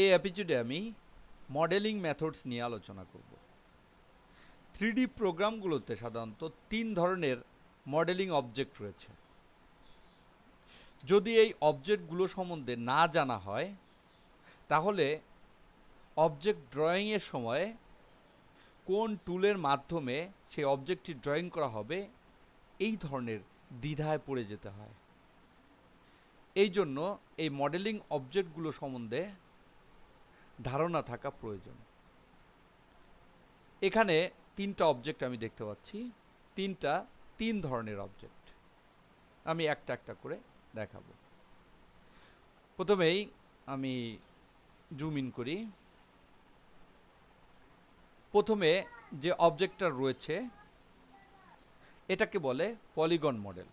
এই এপিসোডে আমি মডেলিং মেথডস নিয়ে আলোচনা করব। 3D প্রোগ্রামগুলোতে সাধারণত 3 ধরনের মডেলিং অবজেক্ট রয়েছে। যদি এই অবজেক্টগুলো সম্বন্ধে না জানা হয়, তাহলে অবজেক্ট ড্রয়িংয়ের সময় কোন টুলের মাধ্যমে সেই অবজেক্টটি ড্রয়িং করা হবে এই ধরনের দ্বিধায় পড়ে যেতে হয়। এই জন্য এই মডেলিং অবজেক্টগুলো সম্বন্ধে ধারণা থাকা প্রয়োজন। এখানে 3টা অবজেক্ট আমি দেখতে পাচ্ছি, 3 ধরনের অবজেক্ট। আমি একটা একটা করে দেখাবো। প্রথমেই আমি জুম ইন করি। প্রথমে যে অবজেক্টটা রয়েছে এটাকে বলে পলিগন মডেল।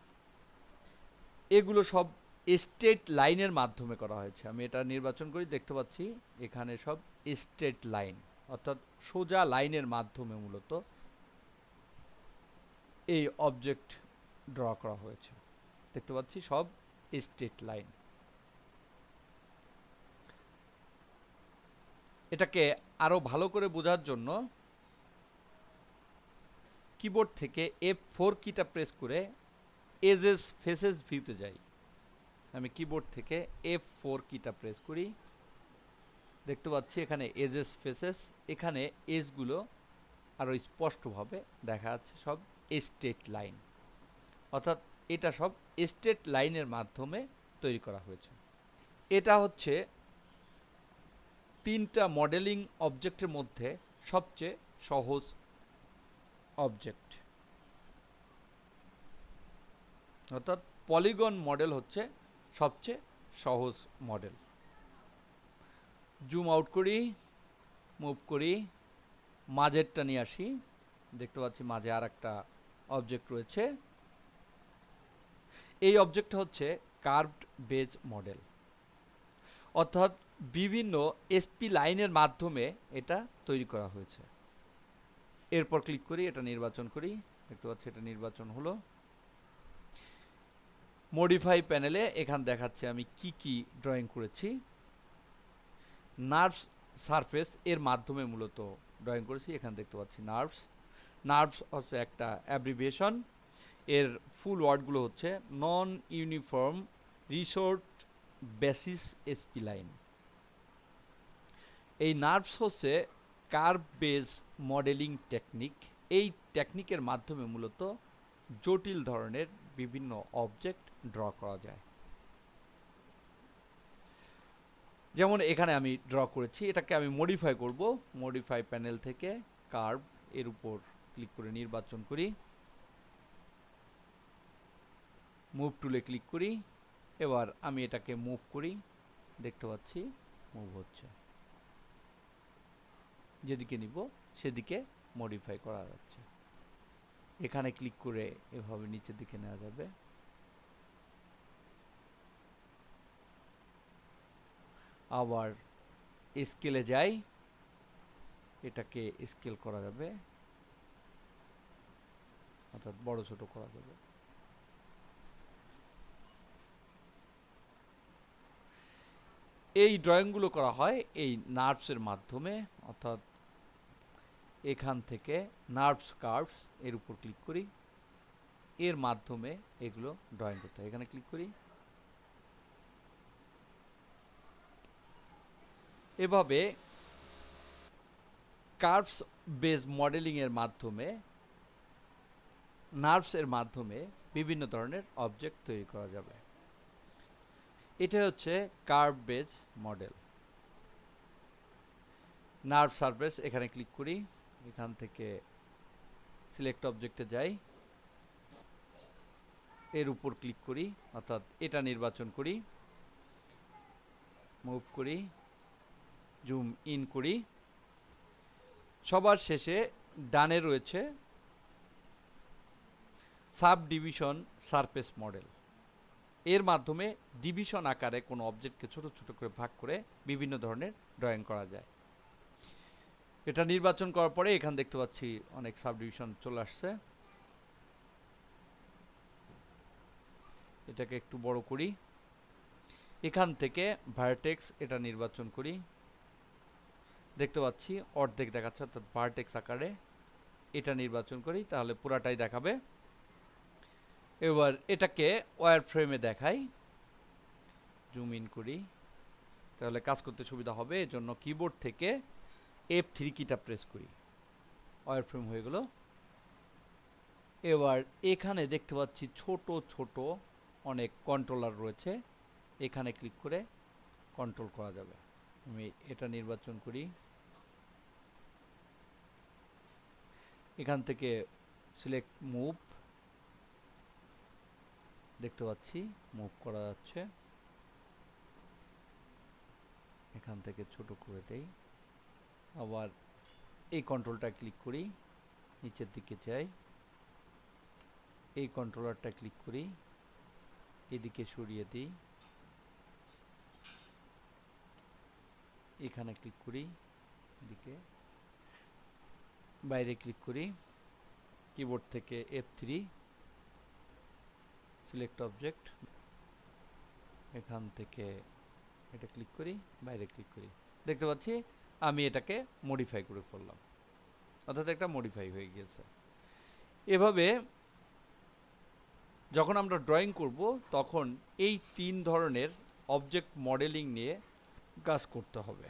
এগুলো সব স্ট্রেট লাইনের মাধ্যমে করা হয়েছে। আমি এটা নির্বাচন করি, দেখতে পাচ্ছি এখানে সব স্ট্রেট লাইন, অর্থাৎ সোজা লাইনের মাধ্যমে মূলত এই অবজেক্ট ড্র করা হয়েছে। দেখতে পাচ্ছি সব স্ট্রেট লাইন। এটাকে আরো ভালো করে বোঝার জন্য কিবোর্ড থেকে F4 কিটা প্রেস করে এজেস ফেসেস ভিউতে যাই। আমি কিবোর্ড থেকে F4 কিটা প্রেস করি, দেখতে পাচ্ছি এখানে এজেস ফেসেস। এখানে এজগুলো আরো স্পষ্টভাবে দেখা যাচ্ছে, সব স্ট্রেট লাইন, অর্থাৎ এটা সব স্ট্রেট লাইনের মাধ্যমে তৈরি করা হয়েছে। এটা হচ্ছে 3টা মডেলিং অবজেক্টের মধ্যে সবচেয়ে সহজ অবজেক্ট, অর্থাৎ পলিগন মডেল হচ্ছে সবচেয়ে সহজ মডেল। জুম আউট করি, মুভ করি, মাঝেরটা নিয়ে আসি। দেখতে পাচ্ছি মাঝে আর একটা অবজেক্ট রয়েছে। এই অবজেক্টটা হচ্ছে কার্ভড বেজ মডেল, অর্থাৎ বিভিন্ন এসপি লাইনের মাধ্যমে এটা তৈরি করা হয়েছে। এরপর ক্লিক করি, এটা নির্বাচন করি, দেখতে পাচ্ছি এটা নির্বাচন হলো। মডিফাই প্যানেলে এখান দেখাচ্ছে আমি কি কি ড্রয়িং করেছি। নার্ভস সারফেস এর মাধ্যমে মূলত ড্রয়িং করেছি। এখানে দেখতে পাচ্ছি নার্ভস। নার্ভস হচ্ছে একটা অ্যাব্রিভিয়েশন। এর ফুল ওয়ার্ডগুলো হচ্ছে non uniform resort basis spline. এই নার্ভস হচ্ছে কার্ভ বেজ মডেলিং টেকনিক। এই টেকনিকের মাধ্যমে মূলত জটিল ধরনের বিভিন্ন অবজেক্ট ড্র করা যায়। যেমন এখানে আমি ড্র করেছি, এটাকে আমি মডিফাই করব। মডিফাই প্যানেল থেকে কার্ভ এর উপর ক্লিক করে নির্বাচন করি, মুভ টুলে ক্লিক করি। এবার আমি এটাকে মুভ করি, দেখতে পাচ্ছি মুভ হচ্ছে। যেদিকে নিব সেদিকে মডিফাই করা যাচ্ছে। এখানে ক্লিক করে এভাবে নিচের দিকে নেওয়া যাবে। আবার স্কেলে যাই, এটাকে স্কেল করা যাবে, অর্থাৎ বড় ছোট করা যাবে। এই ড্রয়িংগুলো করা হয় এই নার্ভসের মাধ্যমে, অর্থাৎ এখান থেকে নার্ভস কার্ভস এর উপর ক্লিক করি, এর মাধ্যমে এগুলো ড্রয়িং করতে হয়। এখানে ক্লিক করি। এভাবে কার্ভস বেস মডেলিং এর মাধ্যমে, নার্ভস এর মাধ্যমে বিভিন্ন ধরনের অবজেক্ট তৈরি করা যাবে। এটা হচ্ছে curve base model. Nerve surface এখানে ক্লিক করি, এখান থেকে সিলেক্ট অবজেক্টে যাই, এর উপর ক্লিক করি, অর্থাৎ এটা নির্বাচন করি, মুভ করি, জুম ইন করি। সবার শেষে ডানে রয়েছে সাব ডিভিশন সারফেস মডেল। এর মাধ্যমে ডিভিশন আকারে কোনো অবজেক্টকে ছোট ছোট করে ভাগ করে বিভিন্ন ধরনের ড্রয়িং করা যায়। এটা নির্বাচন করার পরে এখানে দেখতে পাচ্ছি অনেক সাব ডিভিশন চলে আসছে। এটাকে একটু বড় করি, এখান থেকে ভার্টেক্স এটা নির্বাচন করি, দেখতে পাচ্ছি অর্ধেক দেখাচ্ছে, অর্থাৎ ভার্টেক্স আকারে। এটা নির্বাচন করি, তাহলে পুরাটাই দেখাবে। এবার এটাকে ওয়্যার ফ্রেমে দেখাই, জুম ইন করি, তাহলে কাজ করতে সুবিধা হবে। এজন্য কিবোর্ড থেকে F3 কিটা প্রেস করি, ওয়্যার ফ্রেম হয়ে গেল। এবার এখানে দেখতে পাচ্ছি ছোট ছোট অনেক কন্ট্রোলার রয়েছে, এখানে ক্লিক করে কন্ট্রোল করা যাবে। আমি এটা নির্বাচন করি, এখান থেকে সিলেক্ট মুভ, দেখতে পাচ্ছি মুভ করা যাচ্ছে। এখান থেকে ছোট করে দেই, আবার এই কন্ট্রোলটা ক্লিক করি, নিচের দিকে যাই, এই কন্ট্রোলারটা ক্লিক করি, এদিকে সরিয়ে দিই, এখানে ক্লিক করি, এদিকে বাইরে ক্লিক করি, কিবোর্ড থেকে F3 সিলেক্ট অবজেক্ট, এখান থেকে এটা ক্লিক করি, বাইরে ক্লিক করি, দেখতে পাচ্ছি আমি এটাকে মডিফাই করে ফেললাম, অর্থাৎ একটা মডিফাই হয়ে গিয়েছে। এভাবে যখন আমরা ড্রয়িং করব তখন এই 3 ধরনের অবজেক্ট মডেলিং নিয়ে কাজ করতে হবে।